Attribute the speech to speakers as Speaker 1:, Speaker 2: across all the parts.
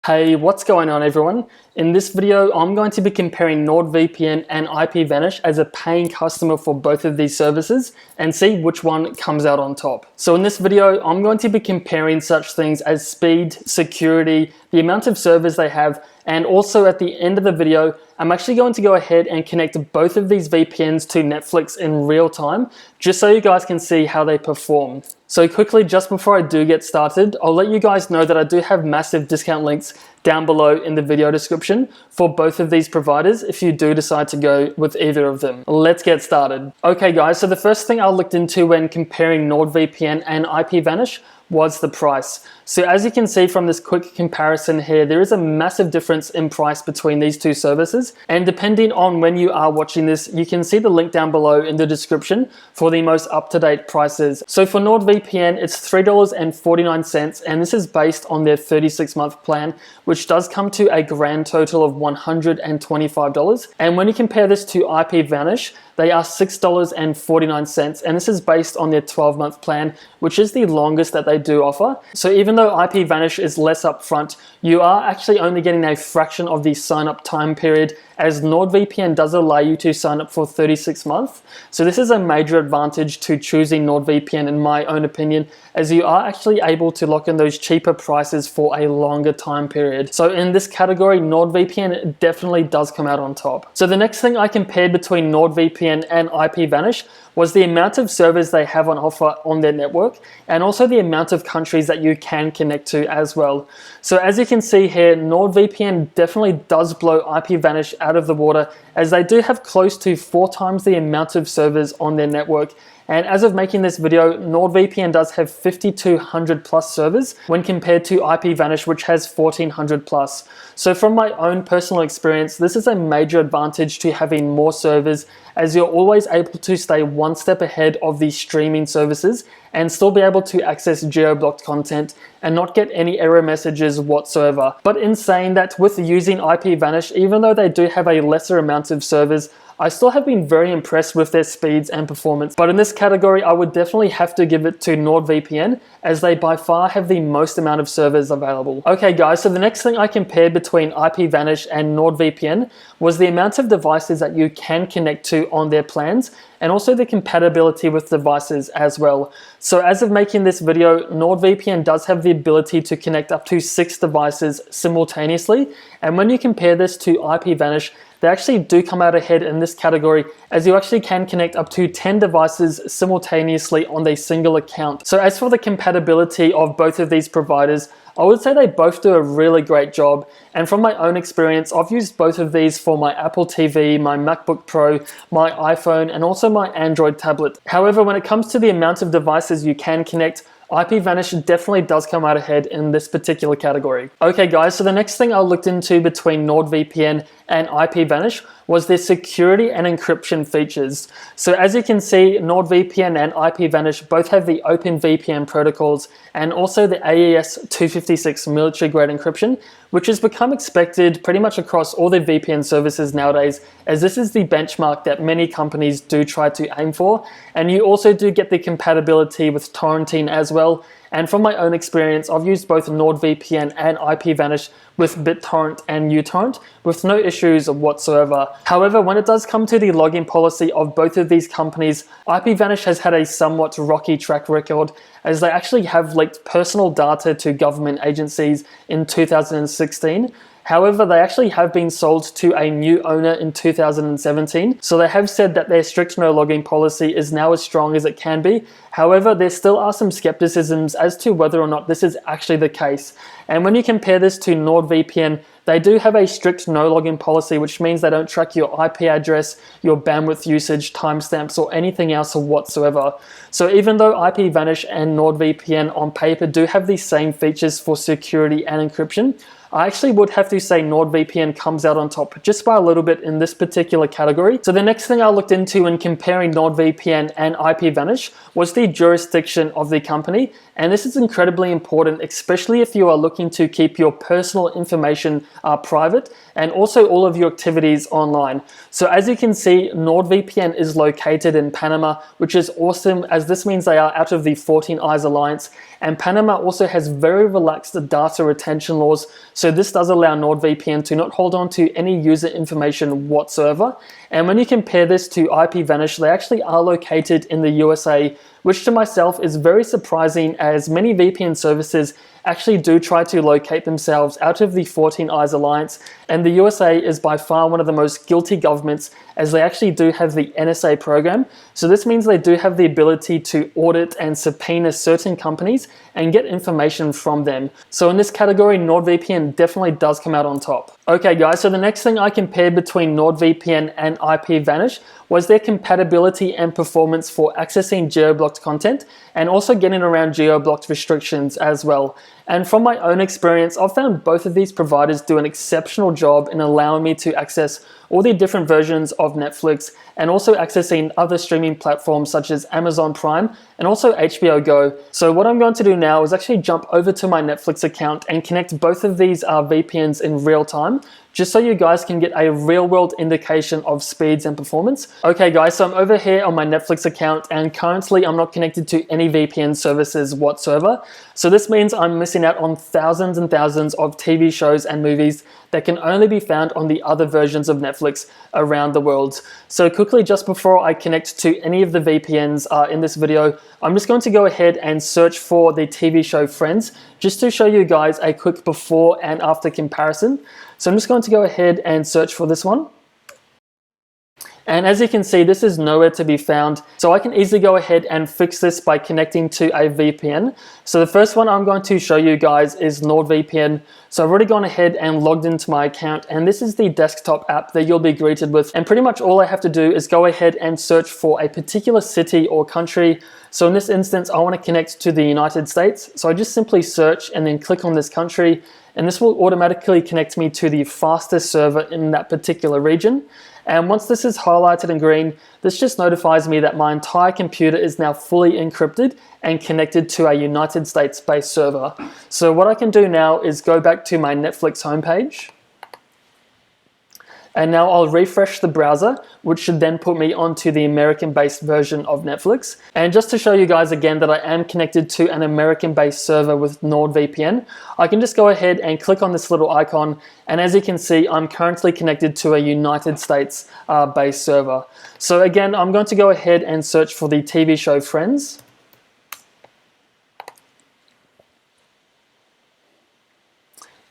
Speaker 1: Hey, what's going on everyone? In this video, I'm going to be comparing NordVPN and IPVanish as a paying customer for both of these services and see which one comes out on top. So in this video, I'm going to be comparing such things as speed, security, the amount of servers they have, and also at the end of the video, I'm actually going to go ahead and connect both of these VPNs to Netflix in real time, just so you guys can see how they perform. So quickly, just before I do get started, I'll let you guys know that I do have massive discount links down below in the video description for both of these providers if you do decide to go with either of them. Let's get started. Okay guys, so the first thing I looked into when comparing NordVPN and IPVanish was the price. So as you can see from this quick comparison here, there is a massive difference in price between these two services. And depending on when you are watching this, you can see the link down below in the description for the most up-to-date prices. So for NordVPN, it's $3.49, and this is based on their 36-month plan, which does come to a grand total of $125. And when you compare this to IPVanish, they are $6.49, and this is based on their 12-month plan, which is the longest that they do offer. So even though IPVanish is less upfront, you are actually only getting a fraction of the sign-up time period, as NordVPN does allow you to sign up for 36 months. So this is a major advantage to choosing NordVPN in my own opinion, as you are actually able to lock in those cheaper prices for a longer time period. So in this category, NordVPN definitely does come out on top. So the next thing I compared between NordVPN and IPVanish was the amount of servers they have on offer on their network, and also the amount of countries that you can connect to as well. So as you can see here, NordVPN definitely does blow IPVanish out of the water, as they do have close to 4 times the amount of servers on their network. And as of making this video, NordVPN does have 5,200 plus servers when compared to IPVanish, which has 1,400 plus. So from my own personal experience, this is a major advantage to having more servers, as you're always able to stay one step ahead of the streaming services and still be able to access geo-blocked content and not get any error messages whatsoever. But in saying that, with using IPVanish, even though they do have a lesser amount of servers, I still have been very impressed with their speeds and performance. But in this category, I would definitely have to give it to NordVPN, as they by far have the most amount of servers available. Okay guys, so the next thing I compared between IPVanish and NordVPN was the amount of devices that you can connect to on their plans, and also the compatibility with devices as well. So as of making this video, NordVPN does have the ability to connect up to 6 devices simultaneously, and when you compare this to IPVanish, they actually do come out ahead in this category, as you actually can connect up to 10 devices simultaneously on a single account. So as for the compatibility of both of these providers, I would say they both do a really great job. And from my own experience, I've used both of these for my Apple TV, my MacBook Pro, my iPhone, and also my Android tablet. However, when it comes to the amount of devices you can connect, IPVanish definitely does come out ahead in this particular category. Okay guys, so the next thing I looked into between NordVPN and IPVanish was their security and encryption features. So as you can see, NordVPN and IPVanish both have the OpenVPN protocols and also the AES 256 military grade encryption, which has become expected pretty much across all the VPN services nowadays, as this is the benchmark that many companies do try to aim for. And you also do get the compatibility with torrenting as well. And from my own experience, I've used both NordVPN and IPVanish with BitTorrent and uTorrent with no issues whatsoever. However, when it does come to the login policy of both of these companies, IPVanish has had a somewhat rocky track record, as they actually have leaked personal data to government agencies in 2016. However, they actually have been sold to a new owner in 2017, so they have said that their strict no logging policy is now as strong as it can be. However, there still are some skepticisms as to whether or not this is actually the case. And when you compare this to NordVPN, they do have a strict no login policy, which means they don't track your IP address, your bandwidth usage, timestamps, or anything else whatsoever. So even though IPVanish and NordVPN on paper do have the same features for security and encryption, I actually would have to say NordVPN comes out on top just by a little bit in this particular category. So the next thing I looked into in comparing NordVPN and IPVanish was the jurisdiction of the company. And this is incredibly important, especially if you are looking to keep your personal information private and also all of your activities online. So as you can see, NordVPN is located in Panama, which is awesome, as this means they are out of the 14 Eyes Alliance. And Panama also has very relaxed data retention laws, so this does allow NordVPN to not hold on to any user information whatsoever. And when you compare this to IPVanish, they actually are located in the USA, which to myself is very surprising, as many VPN services actually do try to locate themselves out of the 14 Eyes Alliance, and the USA is by far one of the most guilty governments, as they actually do have the NSA program. So this means they do have the ability to audit and subpoena certain companies and get information from them. So in this category, NordVPN definitely does come out on top. Okay guys, so the next thing I compared between NordVPN and IPVanish was their compatibility and performance for accessing geo-blocked content, and also getting around geo-blocked restrictions as well. And from my own experience, I've found both of these providers do an exceptional job in allowing me to access all the different versions of Netflix, and also accessing other streaming platforms such as Amazon Prime and also HBO Go. So what I'm going to do now is actually jump over to my Netflix account and connect both of these VPNs in real time, just so you guys can get a real world indication of speeds and performance. Okay guys, so I'm over here on my Netflix account, and currently I'm not connected to any VPN services whatsoever. So this means I'm missing out on thousands and thousands of TV shows and movies that can only be found on the other versions of Netflix around the world. So quickly, just before I connect to any of the VPNs in this video, I'm just going to go ahead and search for the TV show Friends, just to show you guys a quick before and after comparison. So I'm just going to go ahead and search for this one. And as you can see, this is nowhere to be found. So I can easily go ahead and fix this by connecting to a VPN. So the first one I'm going to show you guys is NordVPN. So I've already gone ahead and logged into my account, and this is the desktop app that you'll be greeted with. And pretty much all I have to do is go ahead and search for a particular city or country. So in this instance, I want to connect to the United States. So I just simply search and then click on this country, and this will automatically connect me to the fastest server in that particular region. And once this is highlighted in green, this just notifies me that my entire computer is now fully encrypted and connected to a United States-based server. So what I can do now is go back to my Netflix homepage. And now I'll refresh the browser, which should then put me onto the American-based version of Netflix. And just to show you guys again that I am connected to an American-based server with NordVPN, I can just go ahead and click on this little icon. And as you can see, I'm currently connected to a United States-based server. So again, I'm going to go ahead and search for the TV show Friends.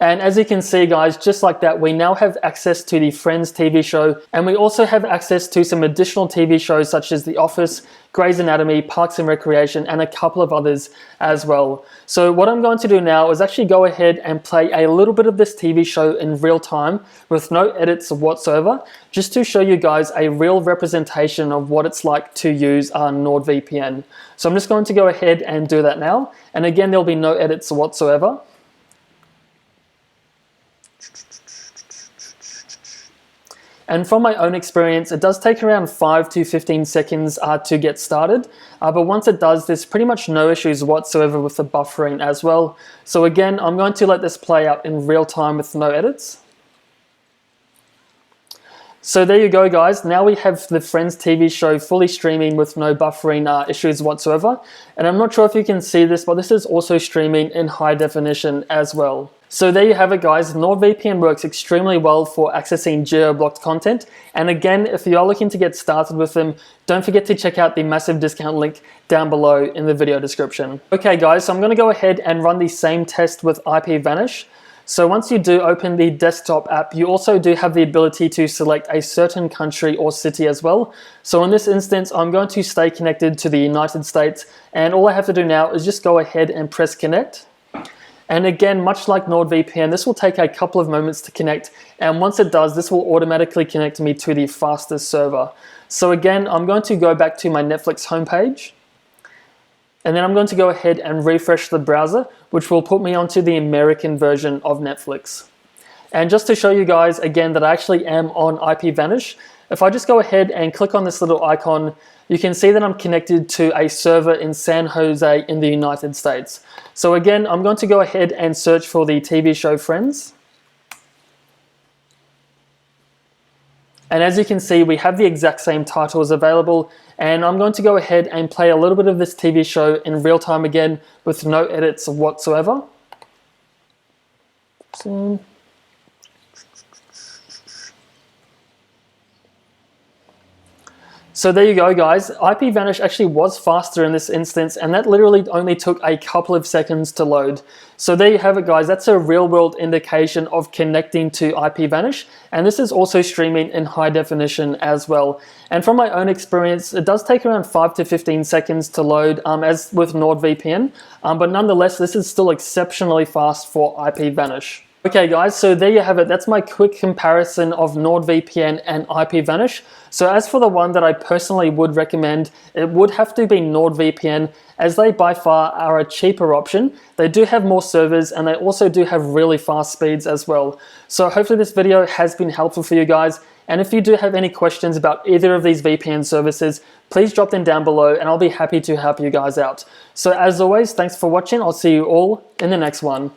Speaker 1: And as you can see guys, just like that, we now have access to the Friends TV show, and we also have access to some additional TV shows such as The Office, Grey's Anatomy, Parks and Recreation, and a couple of others as well. So what I'm going to do now is actually go ahead and play a little bit of this TV show in real time with no edits whatsoever, just to show you guys a real representation of what it's like to use NordVPN. So I'm just going to go ahead and do that now. And again, there'll be no edits whatsoever. And from my own experience, it does take around 5 to 15 seconds to get started. But once it does, there's pretty much no issues whatsoever with the buffering as well. So again, I'm going to let this play out in real time with no edits. So there you go guys, now we have the Friends TV show fully streaming with no buffering issues whatsoever. And I'm not sure if you can see this, but this is also streaming in high definition as well. So there you have it guys, NordVPN works extremely well for accessing geo-blocked content. And again, if you are looking to get started with them, don't forget to check out the massive discount link down below in the video description. Okay guys, so I'm going to go ahead and run the same test with IPVanish. So once you do open the desktop app, you also do have the ability to select a certain country or city as well. So in this instance, I'm going to stay connected to the United States, and all I have to do now is just go ahead and press connect. And again, much like NordVPN, this will take a couple of moments to connect, and once it does, this will automatically connect me to the fastest server. So again, I'm going to go back to my Netflix homepage. And then I'm going to go ahead and refresh the browser, which will put me onto the American version of Netflix. And just to show you guys again that I actually am on IPVanish, if I just go ahead and click on this little icon, you can see that I'm connected to a server in San Jose in the United States. So again, I'm going to go ahead and search for the TV show Friends. And as you can see, we have the exact same titles available, and I'm going to go ahead and play a little bit of this TV show in real time again with no edits whatsoever. So there you go, guys. IPVanish actually was faster in this instance, and that literally only took a couple of seconds to load. So there you have it, guys. That's a real-world indication of connecting to IPVanish, and this is also streaming in high definition as well. And from my own experience, it does take around 5 to 15 seconds to load, as with NordVPN, but nonetheless, this is still exceptionally fast for IPVanish. Okay guys, so there you have it. That's my quick comparison of NordVPN and IPVanish. So as for the one that I personally would recommend, it would have to be NordVPN, as they by far are a cheaper option. They do have more servers, and they also do have really fast speeds as well. So hopefully this video has been helpful for you guys. And if you do have any questions about either of these VPN services, please drop them down below and I'll be happy to help you guys out. So as always, thanks for watching. I'll see you all in the next one.